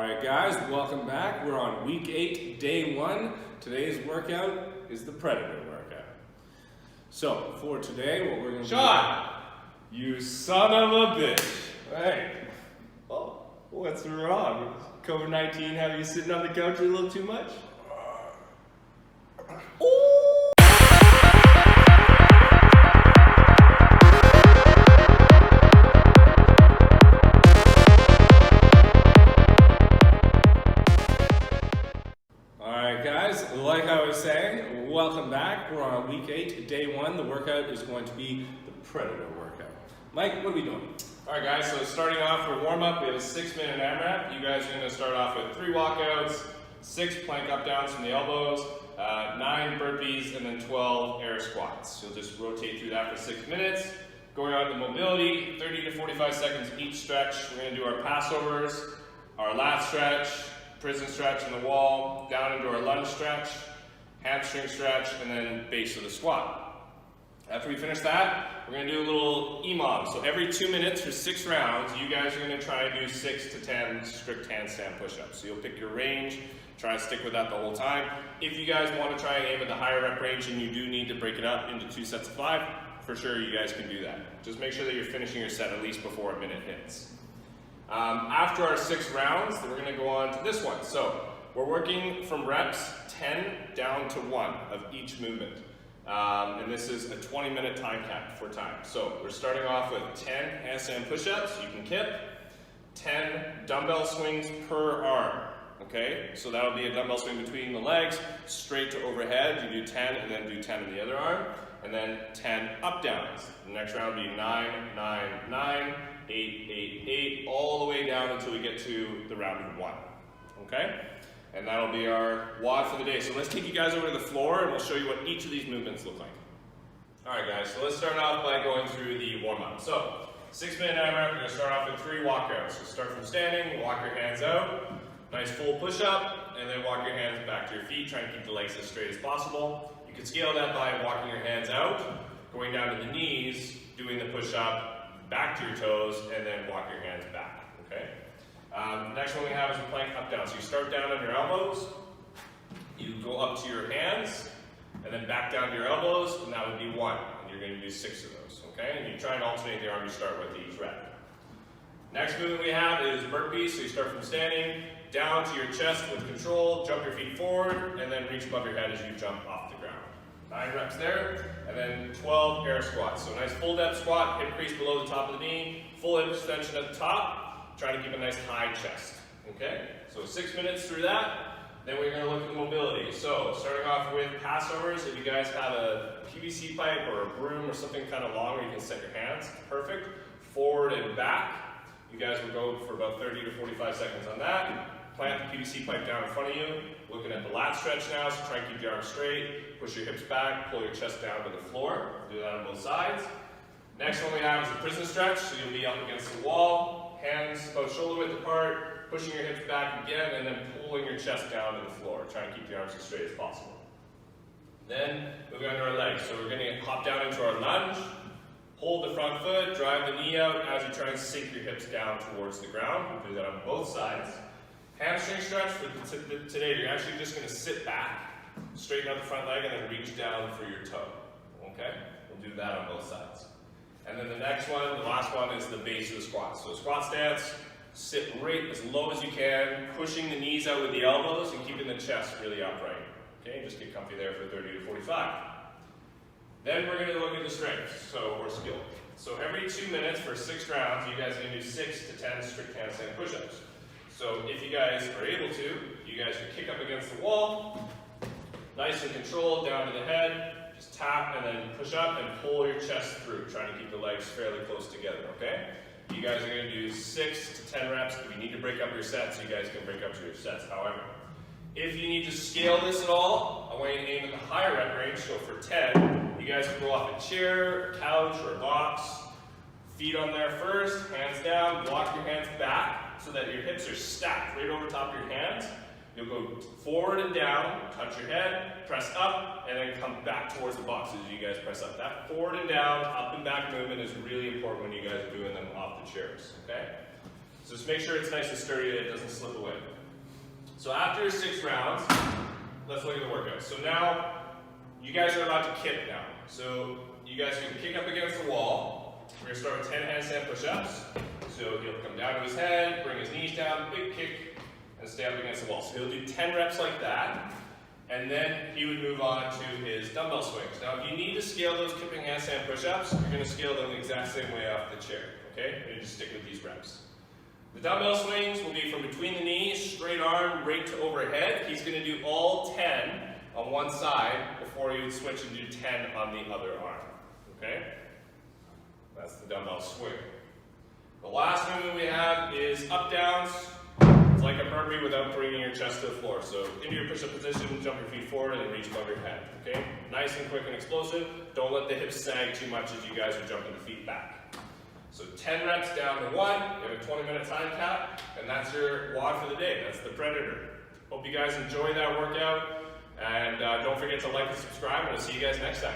Alright guys, welcome back. We're on week 8, day 1. Today's workout is the Predator workout. So, for today, what we're going to do... Sean! You son of a bitch! Hey. Oh, what's wrong? COVID-19 have you sitting on the couch a little too much? Like I was saying, welcome back. We're on week 8, day 1. The workout is going to be the Predator workout. Mike, what are we doing? Alright guys, so starting off for warm-up, we have a 6-minute AMRAP. You guys are going to start off with 3 walkouts, 6 plank up-downs from the elbows, 9 burpees, and then 12 air squats. You'll just rotate through that for 6 minutes. Going on to mobility, 30 to 45 seconds each stretch. We're going to do our passovers, our lat stretch, prison stretch on the wall, down into our lunge stretch, hamstring stretch, and then base of the squat. After we finish that, we're going to do a little EMOM. So every 2 minutes for 6 rounds, you guys are going to try and do 6 to 10 strict handstand push-ups. So you'll pick your range, try and stick with that the whole time. If you guys want to try and aim at the higher rep range and you do need to break it up into 2 sets of 5, for sure you guys can do that. Just make sure that you're finishing your set at least before a minute hits. After our 6 rounds, then we're going to go on to this one. So we're working from reps 10 down to 1 of each movement. And this is a 20-minute time cap for time. So we're starting off with 10 handstand push-ups. You can kip. 10 dumbbell swings per arm. Okay, so that'll be a dumbbell swing between the legs, straight to overhead. You do 10 and then do 10 in the other arm. And then 10 up-downs. The next round will be 9, 9, 9, 8, 8, 8, all the way down until we get to the round of 1. Okay? And that'll be our WOD for the day. So let's take you guys over to the floor and we'll show you what each of these movements look like. Alright guys, so let's start off by going through the warm-up. So, 6-minute AMRAP, we're going to start off with 3 walkouts. So start from standing, walk your hands out, nice full push-up, and then walk your hands back to your feet. Try and keep the legs as straight as possible. You can scale that by walking your hands out, going down to the knees, doing the push-up, back to your toes, and then walk your hands back, okay? Next one we have is a plank up down. So you start down on your elbows, you go up to your hands, and then back down to your elbows, and that would be 1. And you're going to do 6 of those, okay? And you try and alternate the arm you start with each rep. Next movement we have is burpees. So you start from standing, down to your chest with control, jump your feet forward, and then reach above your head as you jump off the ground. 9 reps there, and then 12 air squats. So nice full depth squat, hip crease below the top of the knee, full hip extension at the top, trying to keep a nice high chest, okay? So 6 minutes through that, then we're gonna look at the mobility. So starting off with passovers, if you guys have a PVC pipe or a broom or something kind of long where you can set your hands, perfect. Forward and back, you guys will go for about 30 to 45 seconds on that. Plant the PVC pipe down in front of you. Looking at the lat stretch now, so try and keep your arms straight. Push your hips back, pull your chest down to the floor. Do that on both sides. Next one we have is a prison stretch, so you'll be up against the wall, hands about shoulder width apart, pushing your hips back again, and then pulling your chest down to the floor. Try and keep your arms as straight as possible. Then moving on to our legs. So we're going to hop down into our lunge, hold the front foot, drive the knee out as you try and sink your hips down towards the ground. We'll do that on both sides. Hamstring stretch for today, you're actually just going to sit back, straighten out the front leg, and then reach down for your toe. Okay? We'll do that on both sides. And then the next one, the last one, is the base of the squat. So squat stance, sit right as low as you can, pushing the knees out with the elbows and keeping the chest really upright. Okay? Just get comfy there for 30 to 45. Then we're going to look at the strength, or skill. So every 2 minutes for 6 rounds, you guys are going to do 6 to 10 strict handstand push-ups. So if you guys are able to, you guys can kick up against the wall, nice and controlled, down to the head, just tap and then push up and pull your chest through, trying to keep the legs fairly close together, okay? You guys are going to do 6 to 10 reps. If you need to break up your sets, you guys can break up your sets. However, if you need to scale this at all, I want you to aim at the higher rep range. So for 10, you guys can go off a chair, a couch, or a box. Feet on there first, hands down, walk your hands back so that your hips are stacked right over top of your hands. You'll go forward and down, touch your head, press up, and then come back towards the box as you guys press up. That forward and down, up and back movement is really important when you guys are doing them off the chairs, okay? So just make sure it's nice and sturdy that it doesn't slip away. So after 6 rounds, let's look at the workout. So now, you guys are allowed to kick now. So you guys can kick up against the wall. We're going to start with 10 handstand push-ups. So he'll come down to his head, bring his knees down, big kick, and stay up against the wall. So he'll do 10 reps like that, and then he would move on to his dumbbell swings. Now if you need to scale those kipping handstand push-ups, you're going to scale them the exact same way off the chair, okay? You just stick with these reps. The dumbbell swings will be from between the knees, straight arm, right to overhead. He's going to do all 10 on one side before he would switch and do 10 on the other arm, okay? That's the dumbbell swing. The last movement we have is up downs. It's like a burpee without bringing your chest to the floor. So into your push-up position, jump your feet forward and reach above your head, okay? Nice and quick and explosive. Don't let the hips sag too much as you guys are jumping the feet back. So 10 reps down to 1, you have a 20-minute time cap, and that's your WOD for the day. That's the Predator. Hope you guys enjoy that workout, and don't forget to like and subscribe, and I'll see you guys next time.